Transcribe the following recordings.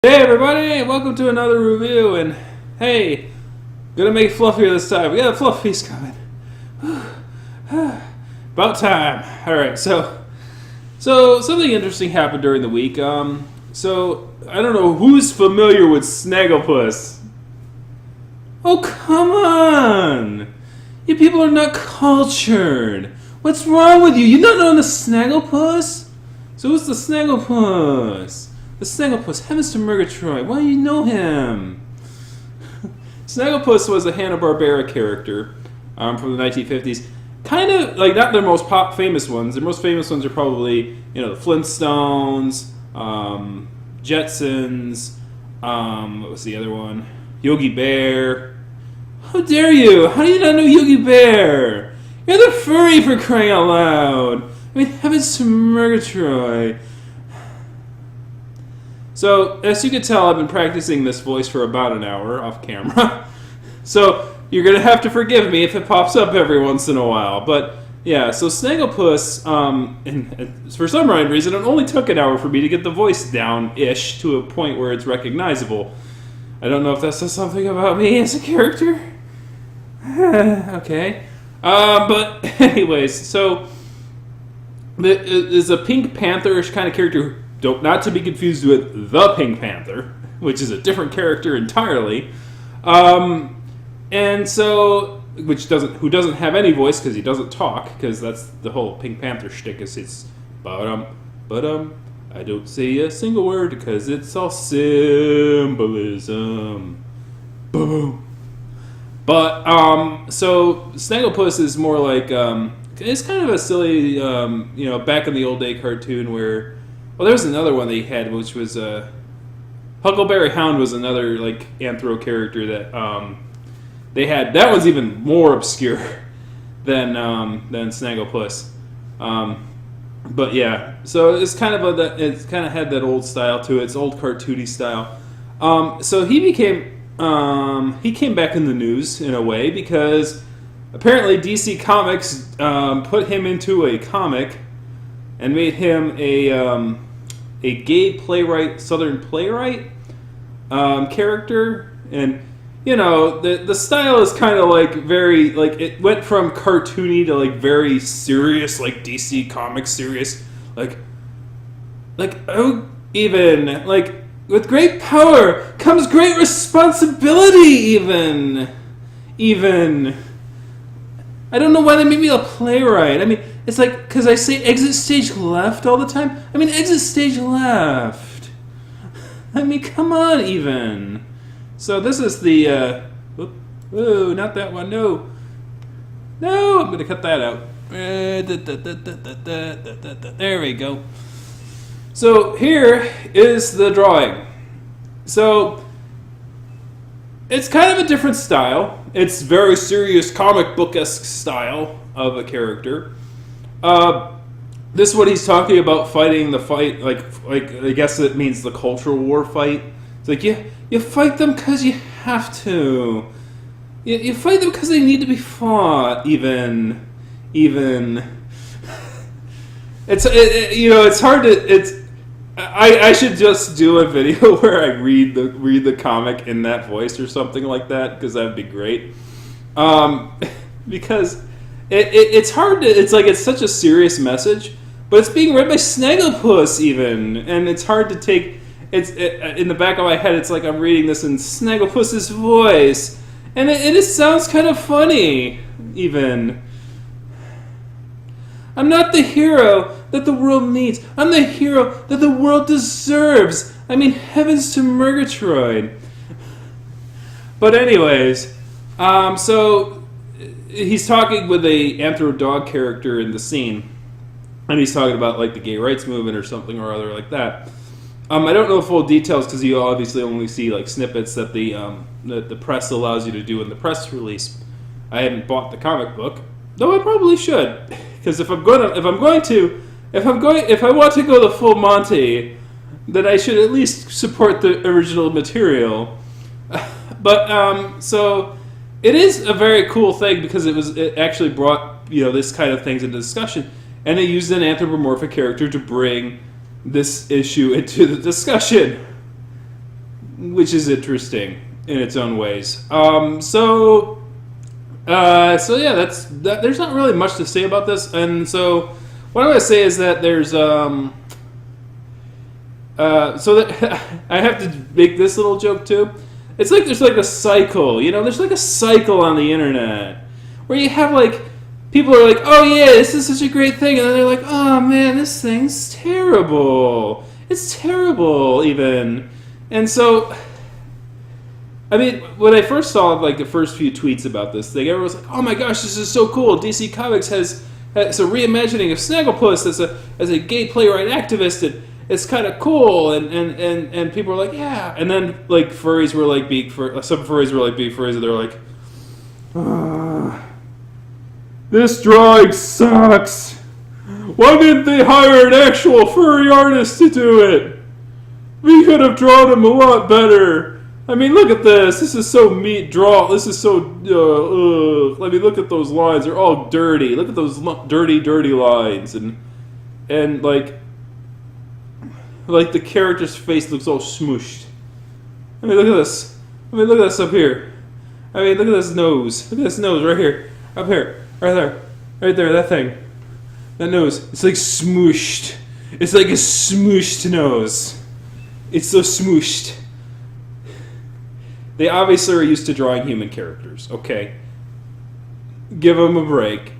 Hey everybody, welcome to another review, and hey, gonna make it fluffier this time. We got a fluff piece coming. About time. Alright, so something interesting happened during the week. So I don't know who's familiar with Snagglepuss. Oh, come on! You people are not cultured. What's wrong with you? You don't know the Snagglepuss? So who's the Snagglepuss? The Snagglepuss, heavens to Murgatroyd, why do you know him? Snagglepuss was a Hanna-Barbera character from the 1950s. Kind of, like, not their most famous ones. Their most famous ones are probably, the Flintstones, Jetsons, what was the other one? Yogi Bear. How dare you? How do you not know Yogi Bear? You're the furry, for crying out loud. I mean, heavens to Murgatroyd. So, as you can tell, I've been practicing this voice for about an hour off camera. So, you're going to have to forgive me if it pops up every once in a while. But, yeah, so Snagglepuss, and for some reason, it only took an hour for me to get the voice down-ish to a point where it's recognizable. I don't know if that says something about me as a character. Okay. But, anyways, so, is a Pink Panther-ish kind of character. Not to be confused with the Pink Panther, which is a different character entirely, and so who doesn't have any voice because he doesn't talk, because that's the whole Pink Panther shtick is it's I don't say a single word because it's all symbolism. Boom. But so Snagglepuss is more like it's kind of a silly back in the old day cartoon where. Well, there was another one they had, which was Huckleberry Hound was another like anthro character that they had. That was even more obscure than Snagglepuss. But yeah, so it's kind of had that old style to it. It's old cartoony style. So he came back in the news in a way because apparently DC Comics put him into a comic and made him a gay playwright, Southern playwright character, and the style is kind of like very like it went from cartoony to like very serious, like DC Comics serious, like even like with great power comes great responsibility. Even I don't know why they made me a playwright. I mean, it's like, because I say exit stage left all the time. I mean, exit stage left. I mean, come on, even. So this is the, whoa, not that one, no. No, I'm going to cut that out. There we go. So here is the drawing. So it's kind of a different style. It's very serious comic book-esque style of a character. This is what he's talking about, fighting the fight, like I guess it means the cultural war fight. It's like, you fight them because you have to. You fight them because they need to be fought, even. It's hard to, I should just do a video where I read the comic in that voice or something like that, because that would be great. Because it's hard to, it's such a serious message, but it's being read by Snagglepuss even, and it's hard to take. In the back of my head, it's like I'm reading this in Snagglepuss's voice, and it just sounds kind of funny even. I'm not the hero that the world needs. I'm the hero that the world deserves. I mean, heavens to Murgatroyd. But anyways, so he's talking with a anthro dog character in the scene, and he's talking about like the gay rights movement or something or other like that. I don't know full details because you obviously only see like snippets that the press allows you to do in the press release. I haven't bought the comic book, though I probably should. Because if I want to go the full Monty, then I should at least support the original material. But so it is a very cool thing because it actually brought this kind of things into discussion, and it used an anthropomorphic character to bring this issue into the discussion. which is interesting in its own ways. So yeah, there's not really much to say about this, and so what I'm going to say is that there's so that I have to make this little joke too. It's like there's like a cycle, you know. There's like a cycle on the internet where you have like people are like, oh yeah, this is such a great thing, and then they're like, oh man, this thing's terrible. It's terrible even, and so. I mean, when I first saw like the first few tweets about this thing, everyone was like, "Oh my gosh, this is so cool! DC Comics has a reimagining of Snagglepuss as a gay playwright activist, and it's kind of cool." And people were like, "Yeah," and then like furries were like some furries were like big furries, and they're like, "This drawing sucks. Why didn't they hire an actual furry artist to do it? We could have drawn him a lot better." I mean, look at this. This is so This is so. I mean, look at those lines. They're all dirty. Look at those dirty lines, and like the character's face looks all smooshed. I mean, look at this. I mean, look at this up here. I mean, look at this nose. Look at this nose right here, up here, right there, right there. That thing, that nose. It's like smooshed. It's like a smooshed nose. It's so smooshed. They obviously are used to drawing human characters, okay? Give them a break,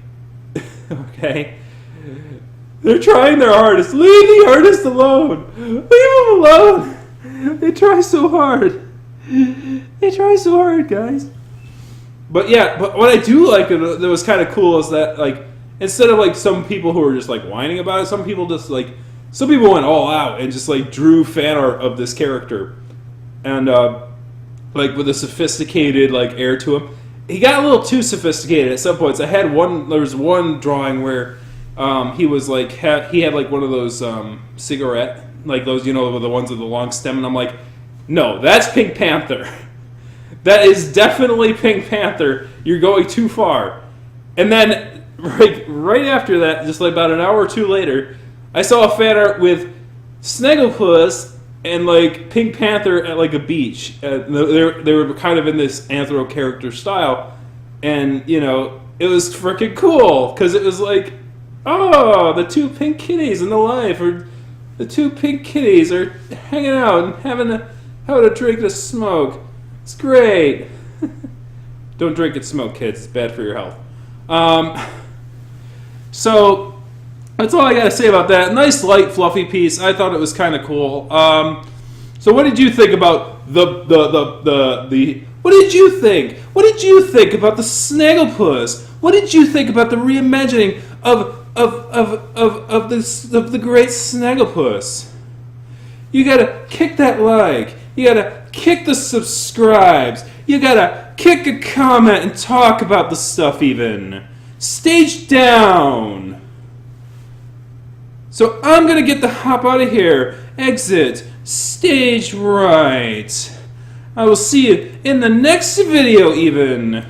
okay? They're trying their hardest. Leave the artist alone. Leave them alone. They try so hard. They try so hard, guys. But yeah, but what I do like that was kind of cool is that, like, instead of like some people who are just like whining about it, some people went all out and just like drew fan art of this character, and like with a sophisticated like air to him. He got a little too sophisticated at some points. There was one drawing where he was like he had like one of those cigarette, like those, you know, the ones with the long stem, and I'm like, no, that's Pink Panther. That is definitely Pink Panther. You're going too far. And then right after that, just like about an hour or two later, I saw a fan art with Snagglepuss and like Pink Panther at like a beach. They were kind of in this anthro character style, and you know, it was freaking cool because it was like, oh, the two pink kitties in the life, or the two pink kitties are hanging out and having a drink and a smoke. It's great. Don't drink and smoke, kids. It's bad for your health. So that's all I got to say about that. Nice, light, fluffy piece. I thought it was kind of cool. So what did you think about the what did you think? What did you think about the Snagglepuss? What did you think about the reimagining of the great Snagglepuss? You gotta kick that like. You gotta kick the subscribes. You gotta kick a comment and talk about the stuff even. Stage down. So I'm gonna get the hop out of here. Exit. Stage right. I will see you in the next video even.